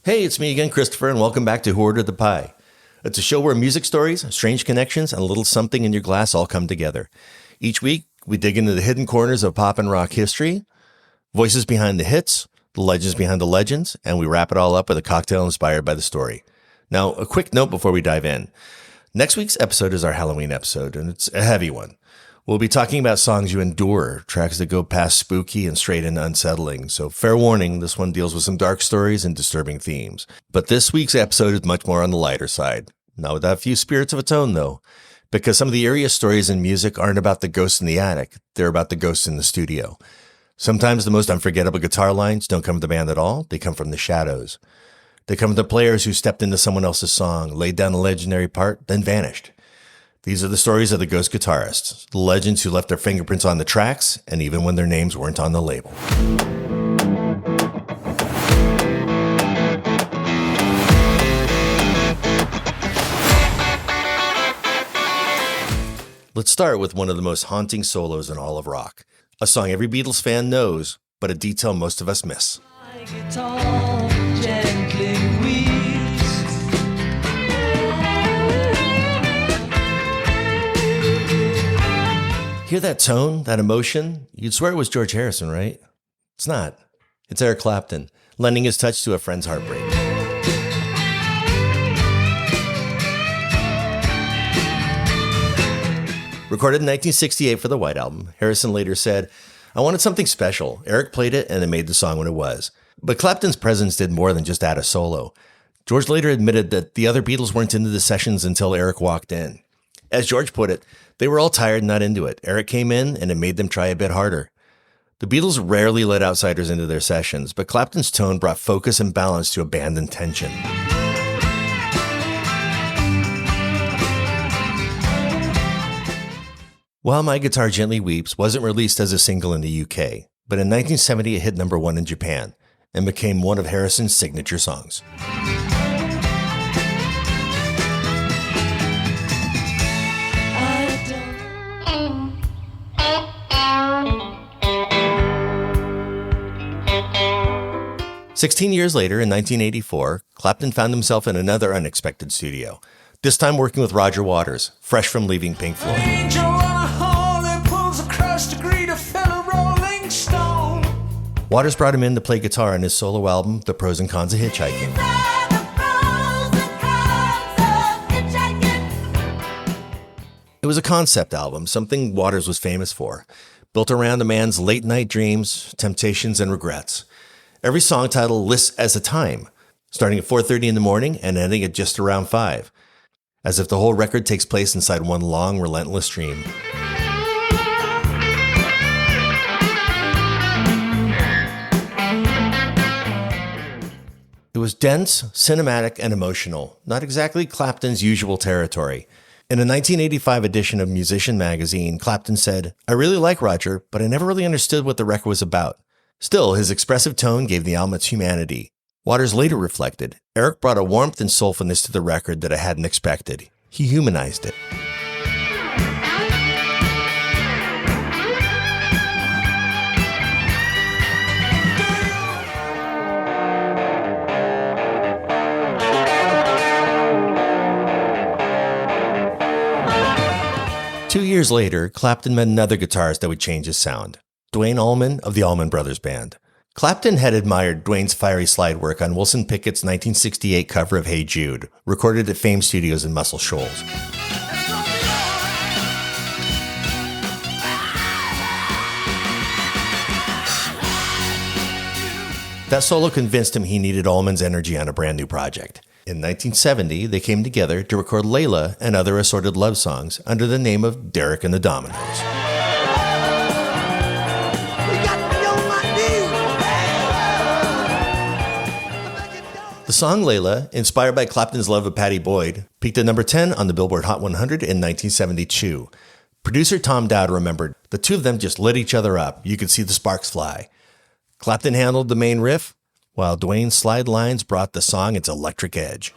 Hey, it's me again, Christopher, and welcome back to Who Ordered the Pie. It's a show where music stories, strange connections, and a little something in your glass all come together. Each week, we dig into the hidden corners of pop and rock history, voices behind the hits, the legends behind the legends, and we wrap it all up with a cocktail inspired by the story. Now, a quick note before we dive in. Next week's episode is our Halloween episode, and it's a heavy one. We'll be talking about songs you endure, tracks that go past spooky and straight into unsettling. So fair warning, this one deals with some dark stories and disturbing themes. But this week's episode is much more on the lighter side. Not without a few spirits of its own, though. Because some of the eeriest stories in music aren't about the ghosts in the attic. They're about the ghosts in the studio. Sometimes the most unforgettable guitar lines don't come from the band at all. They come from the shadows. They come from the players who stepped into someone else's song, laid down a legendary part, then vanished. These are the stories of the ghost guitarists, the legends who left their fingerprints on the tracks, and even when their names weren't on the label. Let's start with one of the most haunting solos in all of rock. A song every Beatles fan knows, but a detail most of us miss. My guitar gently weeps. Hear that tone, that emotion? You'd swear it was George Harrison, right? It's not. It's Eric Clapton, lending his touch to a friend's heartbreak. Recorded in 1968 for the White Album, Harrison later said, "I wanted something special. Eric played it and it made the song what it was." But Clapton's presence did more than just add a solo. George later admitted that the other Beatles weren't into the sessions until Eric walked in. As George put it, they were all tired and not into it. Eric came in and it made them try a bit harder. The Beatles rarely let outsiders into their sessions, but Clapton's tone brought focus and balance to abandoned tension. While My Guitar Gently Weeps wasn't released as a single in the UK, but in 1970 it hit number 1 in Japan and became one of Harrison's signature songs. 16 years later, in 1984, Clapton found himself in another unexpected studio, this time working with Roger Waters, fresh from leaving Pink Floyd. Waters brought him in to play guitar on his solo album, The Pros and Cons of Hitchhiking. It was a concept album, something Waters was famous for, built around a man's late-night dreams, temptations, and regrets. Every song title lists as a time, starting at 4:30 in the morning and ending at just around 5, as if the whole record takes place inside one long, relentless dream. It was dense, cinematic, and emotional, not exactly Clapton's usual territory. In a 1985 edition of Musician magazine, Clapton said, "I really like Roger, but I never really understood what the record was about." Still, his expressive tone gave the album its humanity. Waters later reflected, "Eric brought a warmth and soulfulness to the record that I hadn't expected. He humanized it." Two years later, Clapton met another guitarist that would change his sound. Duane Allman of the Allman Brothers Band. Clapton had admired Duane's fiery slide work on Wilson Pickett's 1968 cover of Hey Jude, recorded at Fame Studios in Muscle Shoals. That solo convinced him he needed Allman's energy on a brand new project. In 1970, they came together to record Layla and other assorted love songs under the name of Derek and the Dominoes. The song Layla, inspired by Clapton's love of Pattie Boyd, peaked at number 10 on the Billboard Hot 100 in 1972. Producer Tom Dowd remembered, "The two of them just lit each other up. You could see the sparks fly." Clapton handled the main riff, while Duane's slide lines brought the song its electric edge.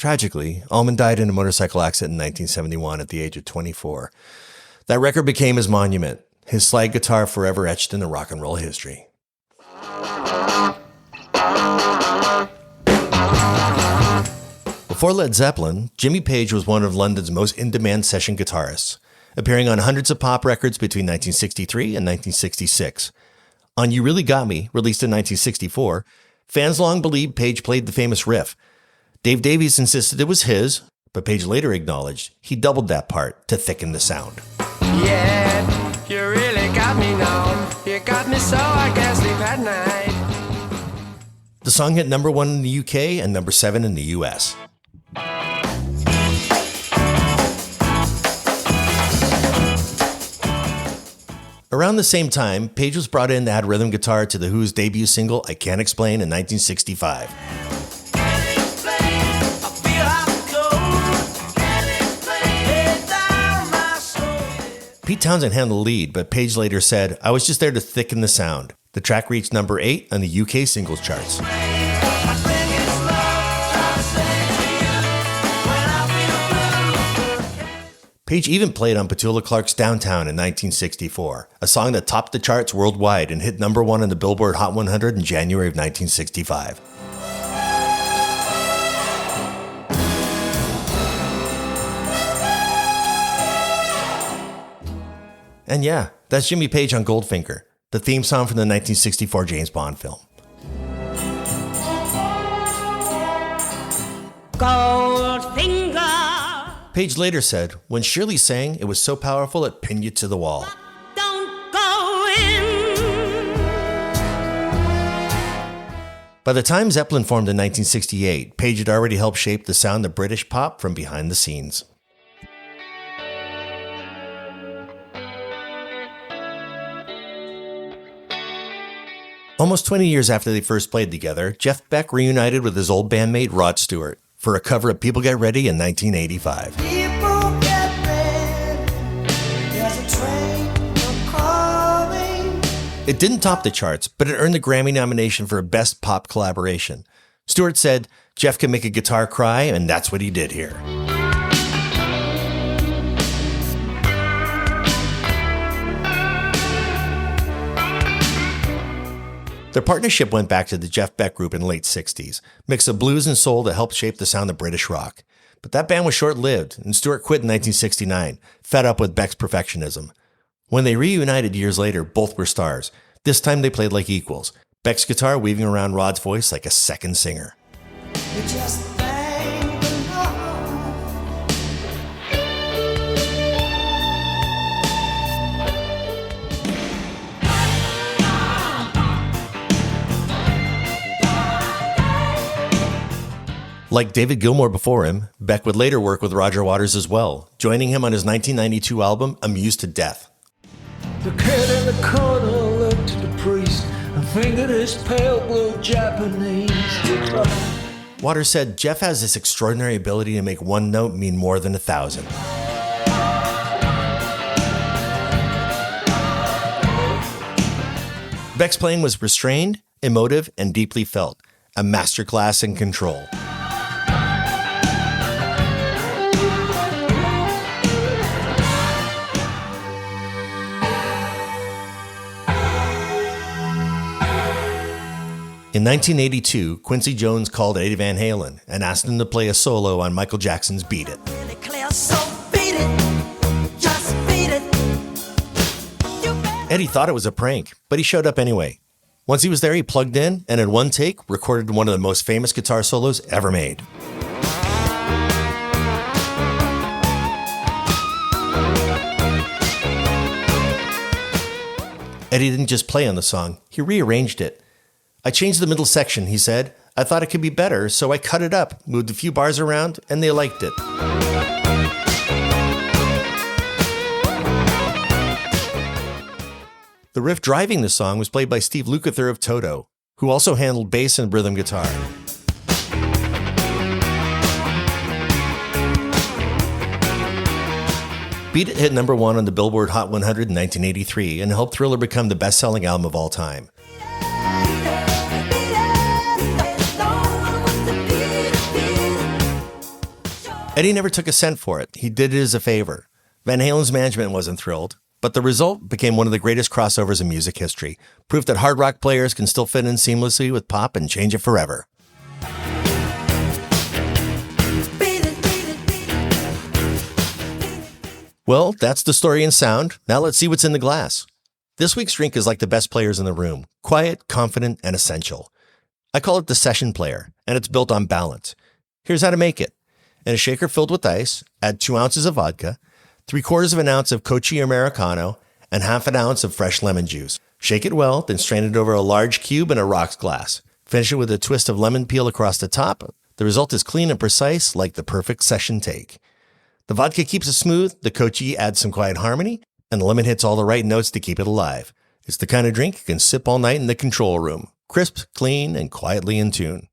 Tragically, Allman died in a motorcycle accident in 1971 at the age of 24. That record became his monument, his slide guitar forever etched into rock and roll history. Before Led Zeppelin, Jimmy Page was one of London's most in-demand session guitarists, appearing on hundreds of pop records between 1963 and 1966. On You Really Got Me, released in 1964, fans long believed Page played the famous riff. Dave Davies insisted it was his, but Page later acknowledged he doubled that part to thicken the sound. Yeah, you really got me now. You got me so I can't sleep at night. The song hit number 1 in the UK and number 7 in the US. Around the same time, Page was brought in to add rhythm guitar to The Who's debut single, I Can't Explain, in 1965. Pete Townsend handled the lead, but Page later said, I was just there to thicken the sound. The track reached number 8 on the UK singles charts. Page even played on Petula Clark's Downtown in 1964, a song that topped the charts worldwide and hit number 1 on the Billboard Hot 100 in January of 1965. And yeah, that's Jimmy Page on Goldfinger, the theme song from the 1964 James Bond film. Goldfinger. Page later said, when Shirley sang, it was so powerful it pinned you to the wall. Don't go in. By the time Zeppelin formed in 1968, Page had already helped shape the sound of British pop from behind the scenes. Almost 20 years after they first played together, Jeff Beck reunited with his old bandmate Rod Stewart for a cover of People Get Ready in 1985. People get ready, there's a train coming. It didn't top the charts, but it earned the Grammy nomination for Best Pop Collaboration. Stewart said, Jeff can make a guitar cry, and that's what he did here. Their partnership went back to the Jeff Beck Group in the late 60s, mix of blues and soul that helped shape the sound of British rock. But that band was short-lived, and Stewart quit in 1969, fed up with Beck's perfectionism. When they reunited years later, both were stars. This time they played like equals, Beck's guitar weaving around Rod's voice like a second singer. You just thank the Lord. Like David Gilmour before him, Beck would later work with Roger Waters as well, joining him on his 1992 album, Amused to Death. The kid in the corner looked at the priest and fingered his pale blue Japanese. Waters said, Jeff has this extraordinary ability to make one note mean more than 1,000. Beck's playing was restrained, emotive, and deeply felt, a masterclass in control. In 1982, Quincy Jones called Eddie Van Halen and asked him to play a solo on Michael Jackson's Beat It. Eddie thought it was a prank, but he showed up anyway. Once he was there, he plugged in and in one take recorded one of the most famous guitar solos ever made. Eddie didn't just play on the song, he rearranged it. I changed the middle section, he said. I thought it could be better, so I cut it up, moved a few bars around, and they liked it. The riff driving the song was played by Steve Lukather of Toto, who also handled bass and rhythm guitar. Beat It hit number 1 on the Billboard Hot 100 in 1983 and helped Thriller become the best-selling album of all time. Eddie never took a cent for it. He did it as a favor. Van Halen's management wasn't thrilled, but the result became one of the greatest crossovers in music history. Proof that hard rock players can still fit in seamlessly with pop and change it forever. Well, that's the story in sound. Now let's see what's in the glass. This week's drink is like the best players in the room. Quiet, confident, and essential. I call it the session player, and it's built on balance. Here's how to make it. In a shaker filled with ice, add 2 ounces of vodka, 3/4 of an ounce of Kochi Americano, and 1/2 ounce of fresh lemon juice. Shake it well, then strain it over a large cube in a rocks glass. Finish it with a twist of lemon peel across the top. The result is clean and precise, like the perfect session take. The vodka keeps it smooth, the Kochi adds some quiet harmony, and the lemon hits all the right notes to keep it alive. It's the kind of drink you can sip all night in the control room. Crisp, clean, and quietly in tune.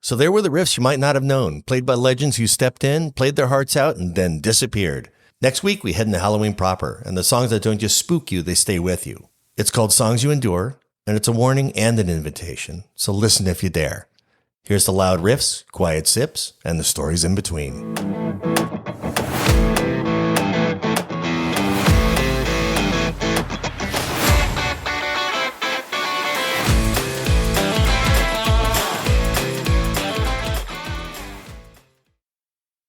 So there were the riffs you might not have known, played by legends who stepped in, played their hearts out, and then disappeared. Next week, we head into Halloween proper, and the songs that don't just spook you, they stay with you. It's called Songs You Endure, and it's a warning and an invitation, so listen if you dare. Here's the loud riffs, quiet sips, and the stories in between.